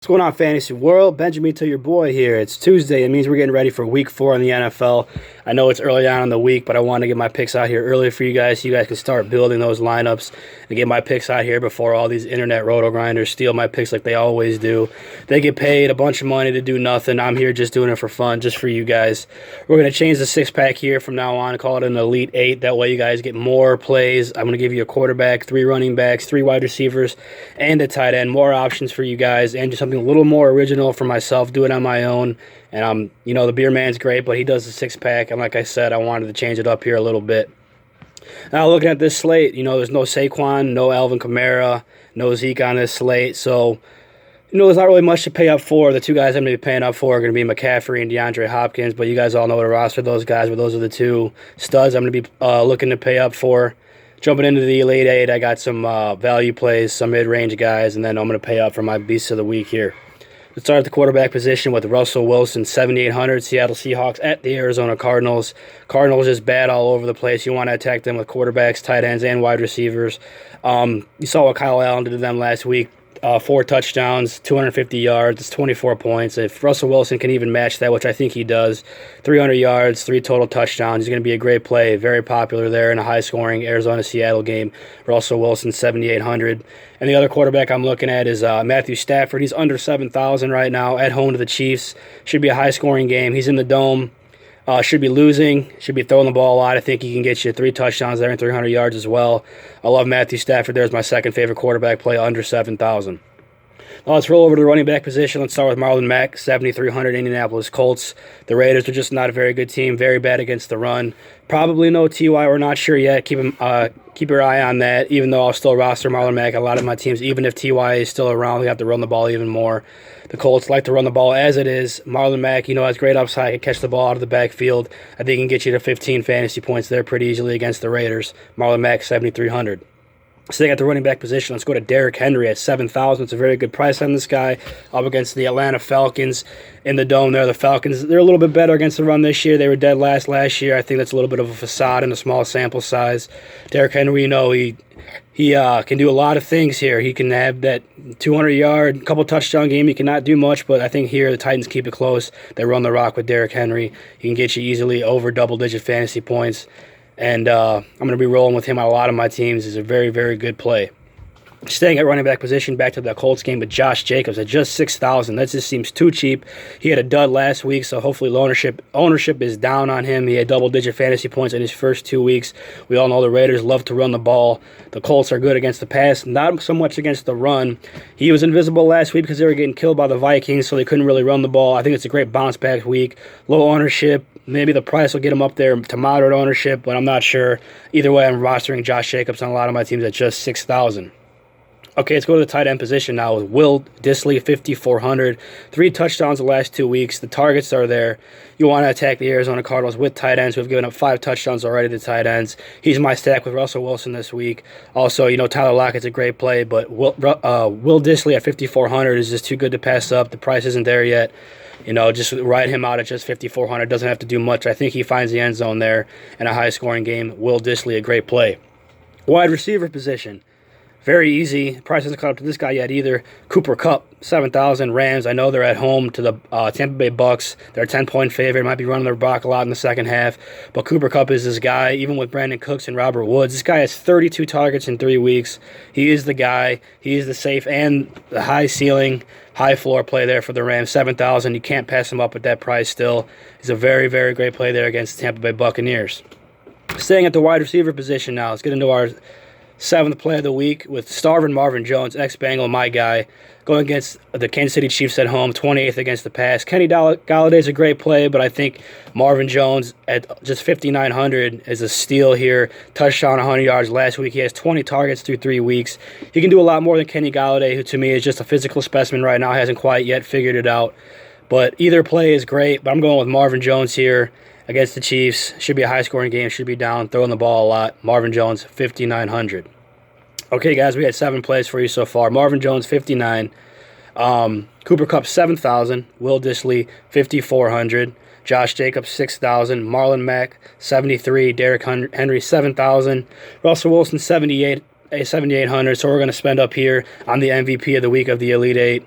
What's going on, Fantasy World? Benjamitos, your boy here. It's Tuesday. It means we're getting ready for Week 4 in the NFL. I know it's early on in the week, but I want to get my picks out here early for you guys so you guys can start building those lineups and get my picks out here before all these internet roto-grinders steal my picks like they always do. They get paid a bunch of money to do nothing. I'm here just doing it for fun, just for you guys. We're going to change the six-pack here from now on and call it an Elite 8. That way you guys get more plays. I'm going to give you a quarterback, 3 running backs, 3 wide receivers, and a tight end. More options for you guys and just something a little more original for myself, do it on my own. And the beer man's great, but he does the six-pack, and like I said, I wanted to change it up here a little bit. Now, looking at this slate, there's no Saquon, no Alvin Kamara, no Zeke on this slate, so there's not really much to pay up for. The 2 guys I'm going to be paying up for are going to be McCaffrey and DeAndre Hopkins, but you guys all know the roster of those guys, but those are the 2 studs I'm going to be looking to pay up for. Jumping into the Elite 8, I got some value plays, some mid-range guys, and then I'm going to pay up for my Beast of the Week here. Let's start at the quarterback position with Russell Wilson, 7,800, Seattle Seahawks at the Arizona Cardinals. Cardinals just bad all over the place. You want to attack them with quarterbacks, tight ends, and wide receivers. You saw what Kyle Allen did to them last week. 4 touchdowns, 250 yards, it's 24 points. If Russell Wilson can even match that, which I think he does, 300 yards, 3 total touchdowns, he's going to be a great play. Very popular there in a high-scoring Arizona-Seattle game. Russell Wilson, 7,800. And the other quarterback I'm looking at is Matthew Stafford. He's under 7,000 right now at home to the Chiefs. Should be a high-scoring game. He's in the Dome. Should be losing, should be throwing the ball a lot. I think he can get you 3 touchdowns there and 300 yards as well. I love Matthew Stafford. There's my second favorite quarterback play, under 7,000. Now let's roll over to the running back position. Let's start with Marlon Mack, 7,300, Indianapolis Colts. The Raiders are just not a very good team, very bad against the run. Probably no T.Y., we're not sure yet. Keep your eye on that, even though I'll still roster Marlon Mack on a lot of my teams. Even if T.Y. is still around, we have to run the ball even more. The Colts like to run the ball as it is. Marlon Mack, has great upside. He can catch the ball out of the backfield. I think he can get you to 15 fantasy points there pretty easily against the Raiders. Marlon Mack, 7,300. Staying at the running back position, let's go to Derrick Henry at 7,000. It's a very good price on this guy up against the Atlanta Falcons in the Dome there. The Falcons, they're a little bit better against the run this year. They were dead last year. I think that's a little bit of a facade in a small sample size. Derrick Henry, he can do a lot of things here. He can have that 200-yard, couple touchdown game. He cannot do much, but I think here the Titans keep it close. They run the rock with Derrick Henry. He can get you easily over double-digit fantasy points. And I'm going to be rolling with him on a lot of my teams. He's a very, very good play. Staying at running back position, back to the Colts game with Josh Jacobs at just 6,000. That just seems too cheap. He had a dud last week, so hopefully ownership is down on him. He had double-digit fantasy points in his first 2 weeks. We all know the Raiders love to run the ball. The Colts are good against the pass, not so much against the run. He was invisible last week because they were getting killed by the Vikings, so they couldn't really run the ball. I think it's a great bounce-back week. Low ownership. Maybe the price will get him up there to moderate ownership, but I'm not sure. Either way, I'm rostering Josh Jacobs on a lot of my teams at just 6,000. Okay, let's go to the tight end position now with Will Dissly, 5,400. 3 touchdowns the last 2 weeks. The targets are there. You want to attack the Arizona Cardinals with tight ends who have given up 5 touchdowns already to tight ends. He's my stack with Russell Wilson this week. Also, Tyler Lockett's a great play, but Will Dissly at 5,400 is just too good to pass up. The price isn't there yet. Just ride him out at just 5,400. Doesn't have to do much. I think he finds the end zone there in a high-scoring game. Will Dissly, a great play. Wide receiver position. Very easy. Price hasn't caught up to this guy yet either. Cooper Kupp, 7,000. Rams, I know they're at home to the Tampa Bay Bucks. They're a 10-point favorite. Might be running their block a lot in the second half. But Cooper Kupp is this guy, even with Brandon Cooks and Robert Woods. This guy has 32 targets in 3 weeks. He is the guy. He is the safe and the high ceiling, high floor play there for the Rams. 7,000. You can't pass him up at that price still. He's a very, very great play there against the Tampa Bay Buccaneers. Staying at the wide receiver position now. Let's get into our 7th play of the week with starving Marvin Jones, ex-Bengal, my guy, going against the Kansas City Chiefs at home, 28th against the pass. Kenny Galladay's a great play, but I think Marvin Jones at just 5,900 is a steal here. Touchdown, 100 yards last week. He has 20 targets through 3 weeks. He can do a lot more than Kenny Galladay, who to me is just a physical specimen right now, hasn't quite yet figured it out. But either play is great, but I'm going with Marvin Jones here against the Chiefs. Should be a high-scoring game, should be down, throwing the ball a lot. Marvin Jones, 5,900. Okay, guys, we had 7 plays for you so far. Marvin Jones, 59. Cooper Kupp, 7,000. Will Dissly, 5,400. Josh Jacobs, 6,000. Marlon Mack, 73. Derrick Henry, 7,000. Russell Wilson, 7,800. So we're going to spend up here on the MVP of the week of the Elite 8.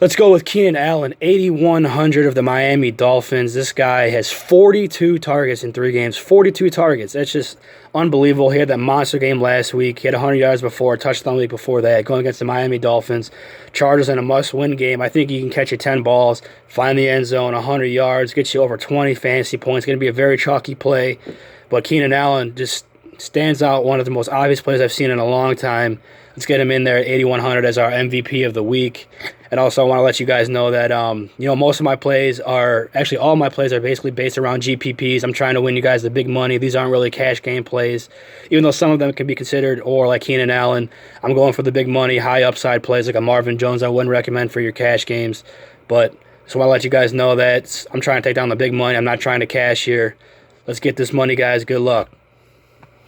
Let's go with Keenan Allen, 8,100 of the Miami Dolphins. This guy has 42 targets in 3 games. 42 targets. That's just unbelievable. He had that monster game last week. He had 100 yards before, a touchdown week before that, going against the Miami Dolphins. Chargers in a must-win game. I think he can catch you 10 balls, find the end zone, 100 yards, get you over 20 fantasy points. Going to be a very chalky play. But Keenan Allen just stands out, one of the most obvious plays I've seen in a long time. Let's get him in there at 8,100 as our MVP of the week. And also, I want to let you guys know that, most of my plays are, actually all my plays are basically based around GPPs. I'm trying to win you guys the big money. These aren't really cash game plays, even though some of them can be considered, or like Keenan Allen, I'm going for the big money, high upside plays like a Marvin Jones I wouldn't recommend for your cash games. But so I want to let you guys know that I'm trying to take down the big money. I'm not trying to cash here. Let's get this money, guys. Good luck.